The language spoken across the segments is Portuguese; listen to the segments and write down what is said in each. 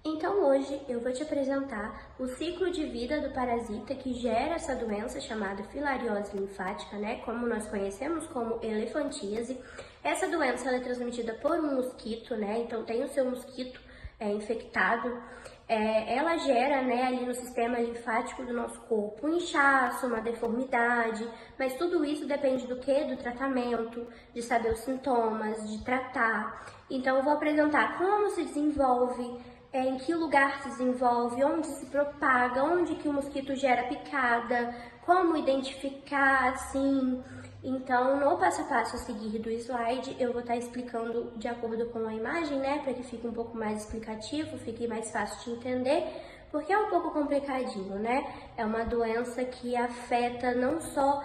Então hoje eu vou te apresentar o ciclo de vida do parasita que gera essa doença chamada filariose linfática, né? Como nós conhecemos como elefantíase. Essa doença ela é transmitida por um mosquito, né? Então tem o seu mosquito infectado. Ela gera, né, ali no sistema linfático do nosso corpo um inchaço, uma deformidade, mas tudo isso depende do quê? Do tratamento, de saber os sintomas, de tratar. Então eu vou apresentar como se desenvolve, em que lugar se desenvolve, onde se propaga, onde que o mosquito gera picada, como identificar, assim. Então, no passo a passo a seguir do slide, eu vou estar explicando de acordo com a imagem, né, para que fique um pouco mais explicativo, fique mais fácil de entender, porque é um pouco complicadinho, né? É uma doença que afeta não só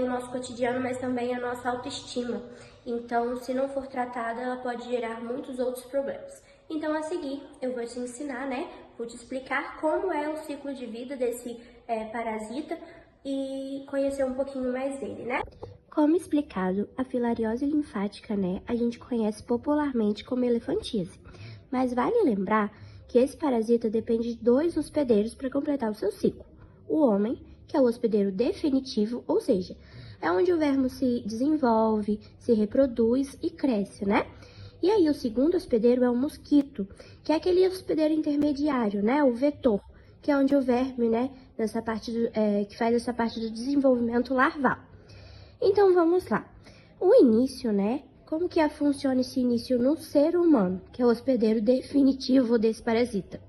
o nosso cotidiano, mas também a nossa autoestima. Então, se não for tratada, ela pode gerar muitos outros problemas. Então, a seguir, eu vou te ensinar, né? Vou te explicar como é o ciclo de vida desse parasita e conhecer um pouquinho mais dele, né? Como explicado, a filariose linfática, né, a gente conhece popularmente como elefantíase. Mas vale lembrar que esse parasita depende de 2 hospedeiros para completar o seu ciclo. O homem, que é o hospedeiro definitivo, ou seja, é onde o verme se desenvolve, se reproduz e cresce, né? E aí o segundo hospedeiro é o mosquito, que é aquele hospedeiro intermediário, né? O vetor, que é onde o verme, né? Que faz essa parte do desenvolvimento larval. Então vamos lá. O início, né? Como que funciona esse início no ser humano, que é o hospedeiro definitivo desse parasita?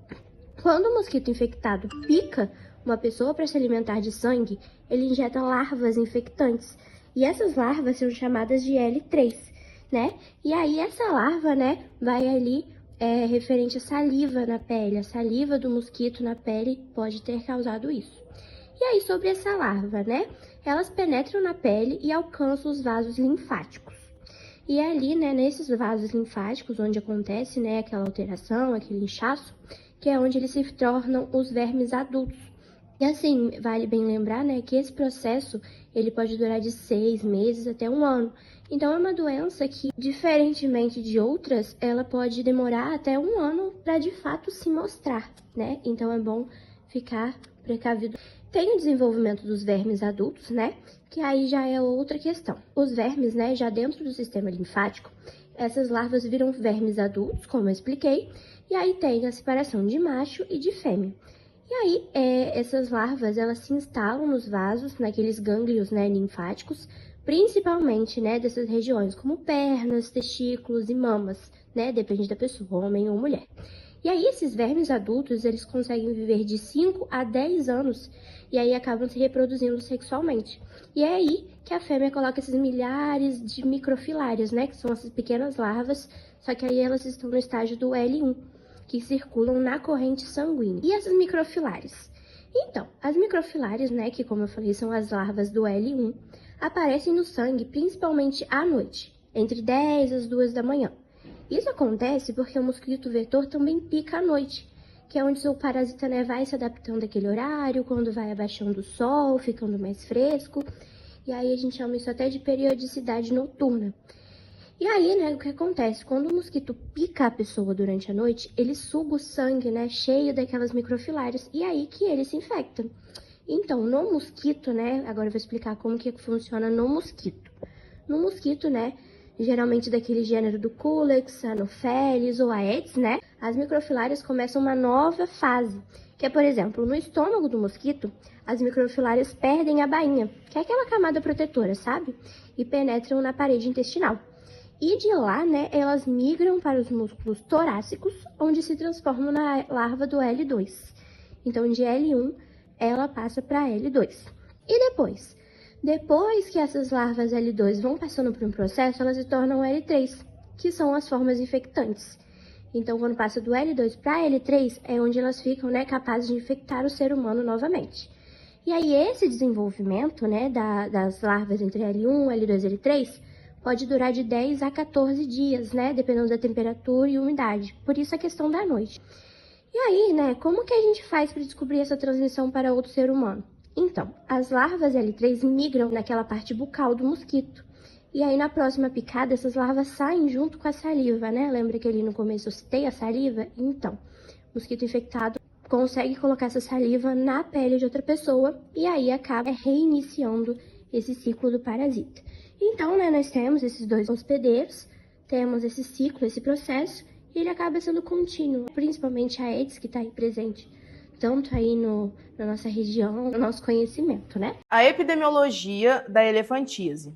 Quando o mosquito infectado pica uma pessoa para se alimentar de sangue, ele injeta larvas infectantes. E essas larvas são chamadas de L3. Né? E aí essa larva, né, vai ali referente à saliva na pele. A saliva do mosquito na pele pode ter causado isso. E aí sobre essa larva, né, elas penetram na pele e alcançam os vasos linfáticos. E é ali, né, nesses vasos linfáticos, onde acontece, né, aquela alteração, aquele inchaço, que é onde eles se tornam os vermes adultos. E assim, vale bem lembrar, né, que esse processo, ele pode durar de 6 meses até 1 ano. Então, é uma doença que, diferentemente de outras, ela pode demorar até 1 ano para, de fato, se mostrar, né? Então, é bom ficar precavido. Tem o desenvolvimento dos vermes adultos, né, que aí já é outra questão. Os vermes, né, já dentro do sistema linfático, essas larvas viram vermes adultos, como eu expliquei, e aí tem a separação de macho e de fêmea. E aí, essas larvas, elas se instalam nos vasos, naqueles gânglios, né, linfáticos, principalmente, né, dessas regiões, como pernas, testículos e mamas, né, depende da pessoa, homem ou mulher. E aí, esses vermes adultos, eles conseguem viver de 5 a 10 anos, e aí acabam se reproduzindo sexualmente. E é aí que a fêmea coloca esses milhares de microfilárias, né, que são essas pequenas larvas, só que aí elas estão no estágio do L1. Que circulam na corrente sanguínea. E essas microfilárias? Então, as microfilárias, né, que como eu falei, são as larvas do L1, aparecem no sangue principalmente à noite, entre 10 às 2 da manhã. Isso acontece porque o mosquito vetor também pica à noite, que é onde o parasita, né, vai se adaptando àquele horário, quando vai abaixando o sol, ficando mais fresco, e aí a gente chama isso até de periodicidade noturna. E aí, né, o que acontece? Quando o mosquito pica a pessoa durante a noite, ele suga o sangue, né, cheio daquelas microfilárias, e aí que ele se infecta. Então, no mosquito, né, agora eu vou explicar como que funciona no mosquito. No mosquito, né, geralmente daquele gênero do Culex, Anopheles ou Aedes, né, as microfilárias começam uma nova fase, que é, por exemplo, no estômago do mosquito, as microfilárias perdem a bainha, que é aquela camada protetora, sabe? E penetram na parede intestinal. E de lá, né, elas migram para os músculos torácicos, onde se transformam na larva do L2. Então, de L1, ela passa para L2. E depois? Depois que essas larvas L2 vão passando por um processo, elas se tornam L3, que são as formas infectantes. Então, quando passa do L2 para L3, é onde elas ficam, né, capazes de infectar o ser humano novamente. E aí, esse desenvolvimento, né, das larvas entre L1, L2 e L3, pode durar de 10 a 14 dias, né? Dependendo da temperatura e umidade. Por isso a questão da noite. E aí, né? Como que a gente faz para descobrir essa transmissão para outro ser humano? Então, as larvas L3 migram naquela parte bucal do mosquito. E aí, na próxima picada, essas larvas saem junto com a saliva, né? Lembra que ali no começo eu citei a saliva? Então, mosquito infectado consegue colocar essa saliva na pele de outra pessoa e aí acaba reiniciando esse ciclo do parasita. Então, nós temos esses dois hospedeiros, temos esse ciclo, esse processo, e ele acaba sendo contínuo, principalmente a Aedes que está aí presente, tanto aí na nossa região, no nosso conhecimento, né? A epidemiologia da elefantíase.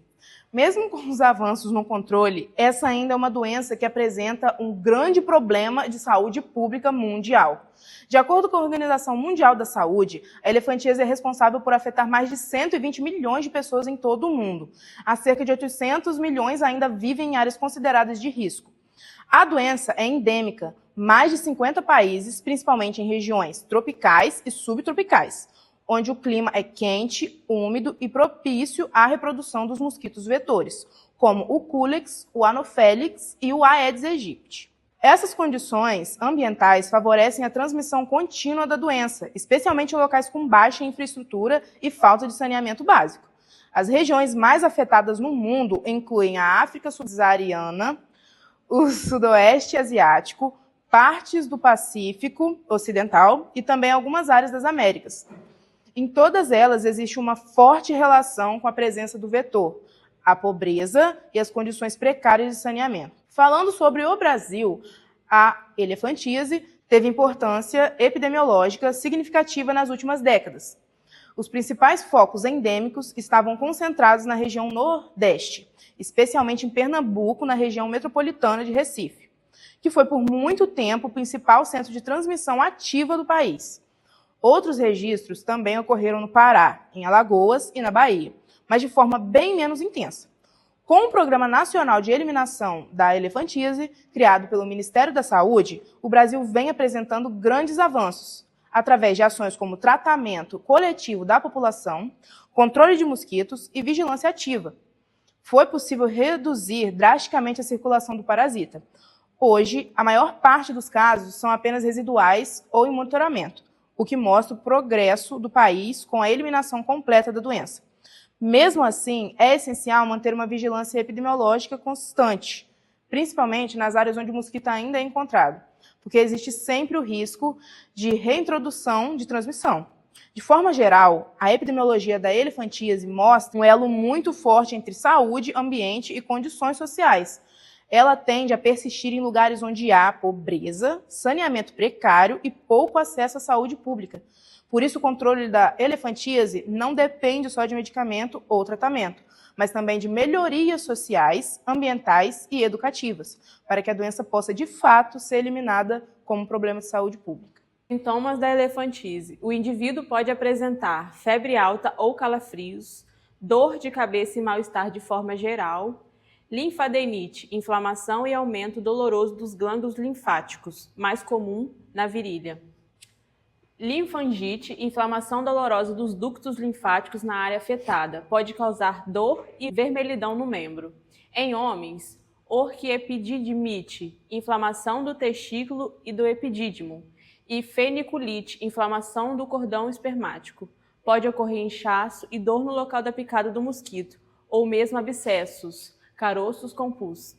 Mesmo com os avanços no controle, essa ainda é uma doença que apresenta um grande problema de saúde pública mundial. De acordo com a Organização Mundial da Saúde, a elefantíase é responsável por afetar mais de 120 milhões de pessoas em todo o mundo. Há cerca de 800 milhões ainda vivem em áreas consideradas de risco. A doença é endêmica, mais de 50 países, principalmente em regiões tropicais e subtropicais, onde o clima é quente, úmido e propício à reprodução dos mosquitos vetores, como o Culex, o Anopheles e o Aedes aegypti. Essas condições ambientais favorecem a transmissão contínua da doença, especialmente em locais com baixa infraestrutura e falta de saneamento básico. As regiões mais afetadas no mundo incluem a África subsaariana, o Sudoeste Asiático, partes do Pacífico Ocidental e também algumas áreas das Américas. Em todas elas existe uma forte relação com a presença do vetor, a pobreza e as condições precárias de saneamento. Falando sobre o Brasil, a elefantíase teve importância epidemiológica significativa nas últimas décadas. Os principais focos endêmicos estavam concentrados na região Nordeste, especialmente em Pernambuco, na região metropolitana de Recife, que foi por muito tempo o principal centro de transmissão ativa do país. Outros registros também ocorreram no Pará, em Alagoas e na Bahia, mas de forma bem menos intensa. Com o Programa Nacional de Eliminação da Elefantíase, criado pelo Ministério da Saúde, o Brasil vem apresentando grandes avanços, através de ações como tratamento coletivo da população, controle de mosquitos e vigilância ativa. Foi possível reduzir drasticamente a circulação do parasita. Hoje, a maior parte dos casos são apenas residuais ou em monitoramento, o que mostra o progresso do país com a eliminação completa da doença. Mesmo assim, é essencial manter uma vigilância epidemiológica constante, principalmente nas áreas onde o mosquito ainda é encontrado, porque existe sempre o risco de reintrodução de transmissão. De forma geral, a epidemiologia da elefantíase mostra um elo muito forte entre saúde, ambiente e condições sociais. Ela tende a persistir em lugares onde há pobreza, saneamento precário e pouco acesso à saúde pública. Por isso, o controle da elefantíase não depende só de medicamento ou tratamento, mas também de melhorias sociais, ambientais e educativas, para que a doença possa, de fato, ser eliminada como problema de saúde pública. Sintomas da elefantíase. O indivíduo pode apresentar febre alta ou calafrios, dor de cabeça e mal-estar de forma geral, linfadenite, inflamação e aumento doloroso dos glândulos linfáticos, mais comum na virilha. Linfangite, inflamação dolorosa dos ductos linfáticos na área afetada, pode causar dor e vermelhidão no membro. Em homens, orquiepididimite, inflamação do testículo e do epidídimo, e feniculite, inflamação do cordão espermático. Pode ocorrer inchaço e dor no local da picada do mosquito, ou mesmo abscessos, caroços com pus.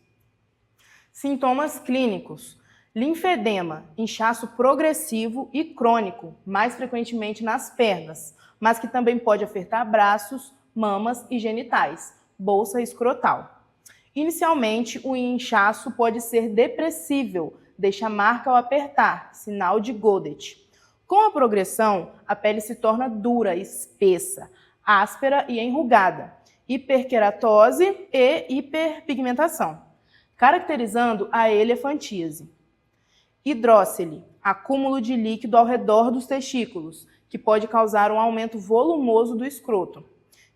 Sintomas clínicos. Linfedema, inchaço progressivo e crônico, mais frequentemente nas pernas, mas que também pode afetar braços, mamas e genitais, bolsa escrotal. Inicialmente, o inchaço pode ser depressível, deixa marca ao apertar, sinal de Godet. Com a progressão, a pele se torna dura, espessa, áspera e enrugada, hiperqueratose e hiperpigmentação, caracterizando a elefantíase. Hidrócele, acúmulo de líquido ao redor dos testículos, que pode causar um aumento volumoso do escroto.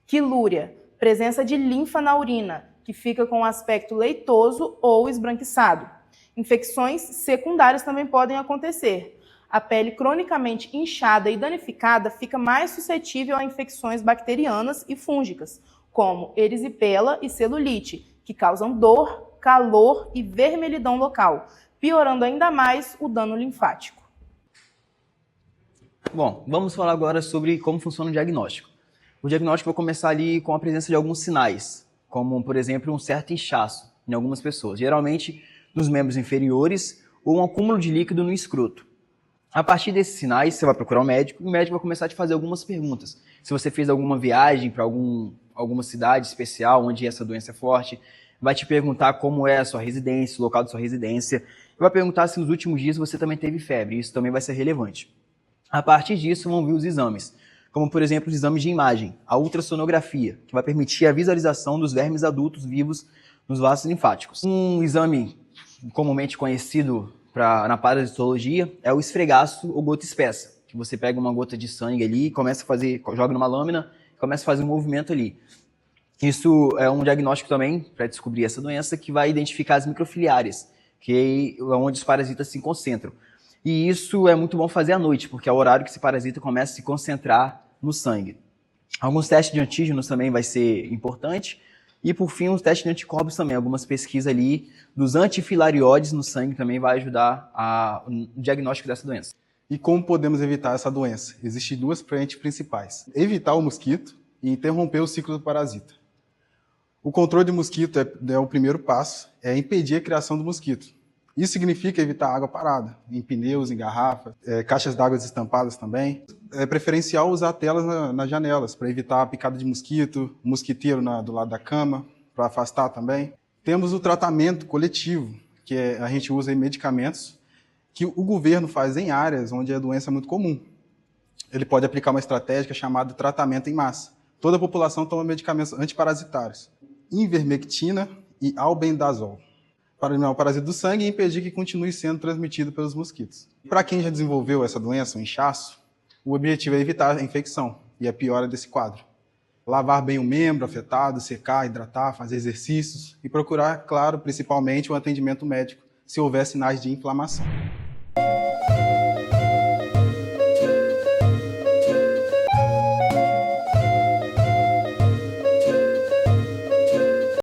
Quilúria, presença de linfa na urina, que fica com um aspecto leitoso ou esbranquiçado. Infecções secundárias também podem acontecer. A pele cronicamente inchada e danificada fica mais suscetível a infecções bacterianas e fúngicas, como erisipela e celulite, que causam dor, calor e vermelhidão local, piorando ainda mais o dano linfático. Bom, vamos falar agora sobre como funciona o diagnóstico. O diagnóstico vai começar ali com a presença de alguns sinais, como, por exemplo, um certo inchaço em algumas pessoas, geralmente nos membros inferiores ou um acúmulo de líquido no escroto. A partir desses sinais, você vai procurar um médico e o médico vai começar a te fazer algumas perguntas. Se você fez alguma viagem para alguma cidade especial onde essa doença é forte, vai te perguntar como é a sua residência, o local da sua residência, e vai perguntar se nos últimos dias você também teve febre, isso também vai ser relevante. A partir disso, vão vir os exames, como por exemplo os exames de imagem, a ultrassonografia, que vai permitir a visualização dos vermes adultos vivos nos vasos linfáticos. Um exame comumente conhecido na parasitologia é o esfregaço ou gota espessa, que você pega uma gota de sangue ali, joga numa lâmina e começa a fazer um movimento ali. Isso é um diagnóstico também para descobrir essa doença que vai identificar as microfiliárias, que é onde os parasitas se concentram. E isso é muito bom fazer à noite, porque é o horário que esse parasita começa a se concentrar no sangue. Alguns testes de antígenos também vai ser importante. E, por fim, os testes de anticorpos também. Algumas pesquisas ali dos antifilarióides no sangue também vai ajudar no diagnóstico dessa doença. E como podemos evitar essa doença? Existem duas frentes principais. Evitar o mosquito e interromper o ciclo do parasita. O controle do mosquito é o primeiro passo, é impedir a criação do mosquito. Isso significa evitar água parada, em pneus, em garrafas, caixas d'água estampadas também. É preferencial usar telas nas janelas, para evitar a picada de mosquito, mosquiteiro do lado da cama, para afastar também. Temos o tratamento coletivo, que a gente usa em medicamentos, que o governo faz em áreas onde a doença é muito comum. Ele pode aplicar uma estratégia chamada tratamento em massa. Toda a população toma medicamentos antiparasitários. Ivermectina e albendazol, para eliminar o parasita do sangue e impedir que continue sendo transmitido pelos mosquitos. Para quem já desenvolveu essa doença, o inchaço, o objetivo é evitar a infecção e a piora desse quadro. Lavar bem o membro afetado, secar, hidratar, fazer exercícios e procurar, claro, principalmente o atendimento médico se houver sinais de inflamação.